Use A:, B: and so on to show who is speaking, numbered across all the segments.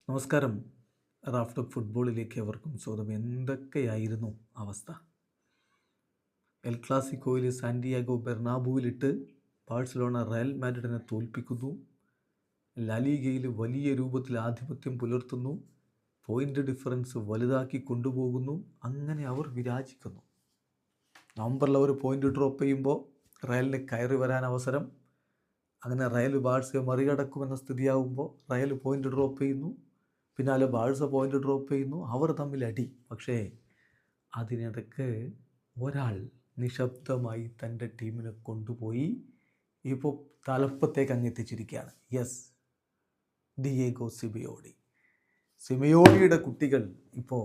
A: നമസ്കാരം. റാഫ്റ്റോക്ക് ഫുട്ബോളിലേക്ക് അവർക്കും സ്വാഗതം. എന്തൊക്കെയായിരുന്നു അവസ്ഥ? എൽ ക്ലാസിക്കോയിൽ സാന്റിയാഗോ ബെർണാബുവിലിട്ട് ബാഴ്സലോണ റയൽ മാഡ്രിഡിനെ തോൽപ്പിക്കുന്നു. ലാലിഗയിൽ വലിയ രൂപത്തിൽ ആധിപത്യം പുലർത്തുന്നു. പോയിൻ്റ് ഡിഫറൻസ് വലുതാക്കി കൊണ്ടുപോകുന്നു. അങ്ങനെ അവർ വിരാജിക്കുന്നു. നവംബറിൽ അവർ പോയിൻ്റ് ഡ്രോപ്പ് ചെയ്യുമ്പോൾ റയലിന് കയറി വരാൻ അവസരം. അങ്ങനെ റയൽ ബാഴ്സയെ മറികടക്കുമെന്ന സ്ഥിതിയാകുമ്പോൾ റയൽ പോയിൻ്റ് ഡ്രോപ്പ് ചെയ്യുന്നു. പിന്നാലെ ബാഴ്സ പോയിൻ്റ് ഡ്രോപ്പ് ചെയ്യുന്നു. അവർ തമ്മിൽ അടി. പക്ഷേ അതിനിടയ്ക്ക് ഒരാൾ നിശബ്ദമായി തൻ്റെ ടീമിനെ കൊണ്ടുപോയി ഇപ്പോൾ തലപ്പത്തേക്ക് അങ്ങെത്തിച്ചിരിക്കുകയാണ്. Yes, Diego Simeone. സിമിയോണിയുടെ കുട്ടികൾ ഇപ്പോൾ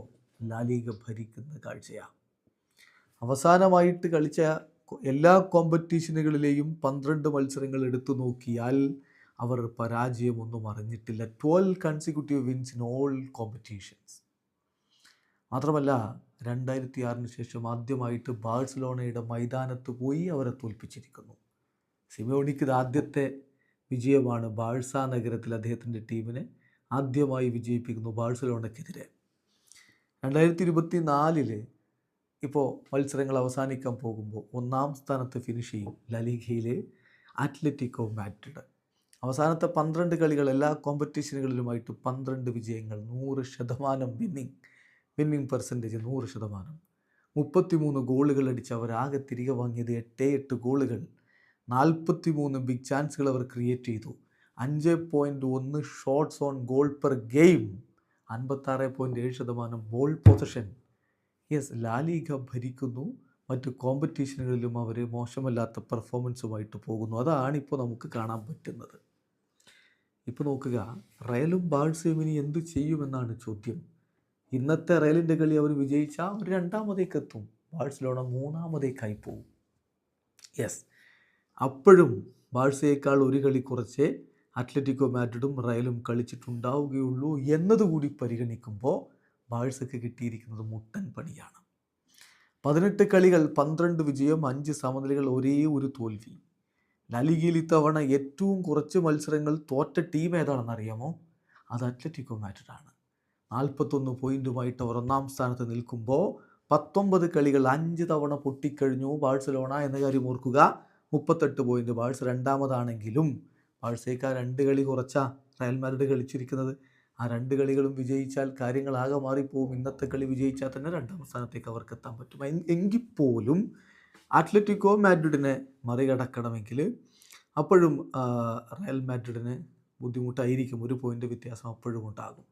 A: ലാലിഗ ഭരിക്കുന്ന കാഴ്ചയാണ്. അവസാനമായിട്ട് കളിച്ച എല്ലാ കോമ്പറ്റീഷനുകളിലെയും 12 മത്സരങ്ങൾ എടുത്തു നോക്കിയാൽ അവർ പരാജയമൊന്നും അറിഞ്ഞിട്ടില്ല. 12 consecutive wins in all competitions. മാത്രമല്ല 2006 ശേഷം ആദ്യമായിട്ട് ബാഴ്സലോണയുടെ മൈതാനത്ത് പോയി അവരെ തോൽപ്പിച്ചിരിക്കുന്നു. സിമിയോണിക്ക് ഇത് ആദ്യത്തെ വിജയമാണ്. ബാഴ്സ നഗരത്തിൽ അദ്ദേഹത്തിൻ്റെ ടീമിനെ ആദ്യമായി വിജയിപ്പിക്കുന്നു ബാഴ്സലോണയ്ക്കെതിരെ. 2024 ഇപ്പോൾ മത്സരങ്ങൾ അവസാനിക്കാൻ പോകുമ്പോൾ 1-ാം സ്ഥാനത്ത് ഫിനിഷ് ചെയ്യും ലാലിഗയിലെ അത്ലറ്റിക്കോ മാഡ്രിഡ്. അവസാനത്തെ 12 കളികൾ എല്ലാ കോമ്പറ്റീഷനുകളിലുമായിട്ട് 12 വിജയങ്ങൾ, 100% വിന്നിങ് പെർസെൻറ്റേജ് 100%. 33 ഗോളുകൾ അടിച്ച് അവർ ആകെ തിരികെ വാങ്ങിയത് 8 ഗോളുകൾ. 43 ബിഗ് ചാൻസുകൾ അവർ ക്രിയേറ്റ് ചെയ്തു. 5.1 shots on goal per game. 56.7% ball possession. Yes, La Liga ഭരിക്കുന്നു. മറ്റ് കോമ്പറ്റീഷനുകളിലും അവർ മോശമല്ലാത്ത പെർഫോമൻസുമായിട്ട് പോകുന്നു. അതാണിപ്പോൾ നമുക്ക് കാണാൻ പറ്റുന്നത്. ഇപ്പോൾ നോക്കുക, റയലും ബാഴ്സയും ഇനി എന്തു ചെയ്യുമെന്നാണ് ചോദ്യം. ഇന്നത്തെ റയലിൻ്റെ കളി അവർ വിജയിച്ചാൽ അവർ 2ാമതേക്ക് എത്തും. ബാഴ്സലോണ 3ാമതേക്കായി പോകും. യെസ്, അപ്പോഴും ബാഴ്സയേക്കാൾ ഒരു കളി കുറച്ചേ അത്ലറ്റിക്കോ മാഡ്രിഡും റയലും കളിച്ചിട്ടുണ്ടാവുകയുള്ളൂ എന്നതുകൂടി പരിഗണിക്കുമ്പോൾ ബാഴ്സയ്ക്ക് കിട്ടിയിരിക്കുന്നത് മുട്ടൻ പണിയാണ്. 18 കളികൾ, 12 വിജയം, 5 സമനിലകൾ, ഒരേ ഒരു തോൽവി. ലാലിഗയിൽ ഇത്തവണ ഏറ്റവും കുറച്ച് മത്സരങ്ങൾ തോറ്റ ടീം ഏതാണെന്ന് അറിയാമോ? അത് അത്ലറ്റിക്കോ മാഡ്രിഡാണ്. 41 പോയിൻറ്റുമായിട്ട് അവർ 1-ാം സ്ഥാനത്ത് നിൽക്കുമ്പോൾ 19 കളികൾ 5 തവണ പൊട്ടിക്കഴിഞ്ഞു ബാഴ്സലോണ എന്ന കാര്യം ഓർക്കുക. 38 പോയിൻറ്റ്. ബാഴ്സ 2ാമതാണെങ്കിലും ബാഴ്സയേക്കാൾ 2 കളി കുറച്ചാ റയൽ മാഡ്രിഡ് കളിച്ചിരിക്കുന്നത്. ആ 2 കളികളും വിജയിച്ചാൽ കാര്യങ്ങളാകെ മാറിപ്പോവും. ഇന്നത്തെ കളി വിജയിച്ചാൽ തന്നെ 2ാം സ്ഥാനത്തേക്ക് അവർക്ക് എത്താൻ പറ്റും. എങ്കിൽ പോലും അത്ലറ്റിക്കോ മാഡ്രിഡിനെ മറികടക്കണമെങ്കിൽ അപ്പോഴും റയൽ മാഡ്രിഡിന് ബുദ്ധിമുട്ടായിരിക്കും. 1 പോയിൻ്റ് വ്യത്യാസം അപ്പോഴും ഉണ്ടാകും.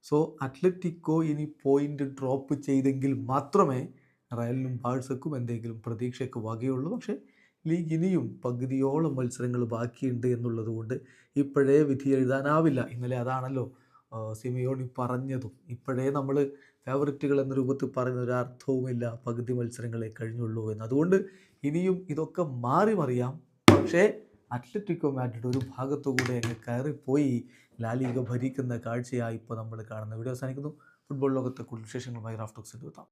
A: സോ അത്ലറ്റിക്കോ ഇനി പോയിൻ്റ് ഡ്രോപ്പ് ചെയ്തെങ്കിൽ മാത്രമേ റയലിനും ബാഴ്സക്കും എന്തെങ്കിലും പ്രതീക്ഷയ്ക്ക് വകയുള്ളൂ. പക്ഷേ ലീഗ് ഇനിയും പകുതിയോളം മത്സരങ്ങൾ ബാക്കിയുണ്ട് എന്നുള്ളത് കൊണ്ട് ഇപ്പോഴേ വിധി എഴുതാനാവില്ല. ഇന്നലെ അതാണല്ലോ സിമിയോണി പറഞ്ഞതും. ഇപ്പോഴേ നമ്മൾ ഫേവറിറ്റുകൾ എന്ന രൂപത്തിൽ പറയുന്ന ഒരു അർത്ഥവുമില്ല, പകുതി മത്സരങ്ങളെ കഴിഞ്ഞുള്ളൂ എന്ന്. അതുകൊണ്ട് ഇനിയും ഇതൊക്കെ മാറി മറിയാം. പക്ഷേ അത്ലറ്റിക്കോ മാഡ്രിഡ് ഒരു ഭാഗത്തുകൂടെ അങ്ങ് കയറിപ്പോയി ലാലിഗ ഭരിക്കുന്ന കാഴ്ചയായി ഇപ്പോൾ നമ്മൾ കാണുന്ന. വീഡിയോ അവസാനിക്കുന്നു. ഫുട്ബോൾ ലോകത്തെ കൂടുതൽ വിശേഷങ്ങളുമായി റാഫ്റ്റോക്സിൽ എത്താം.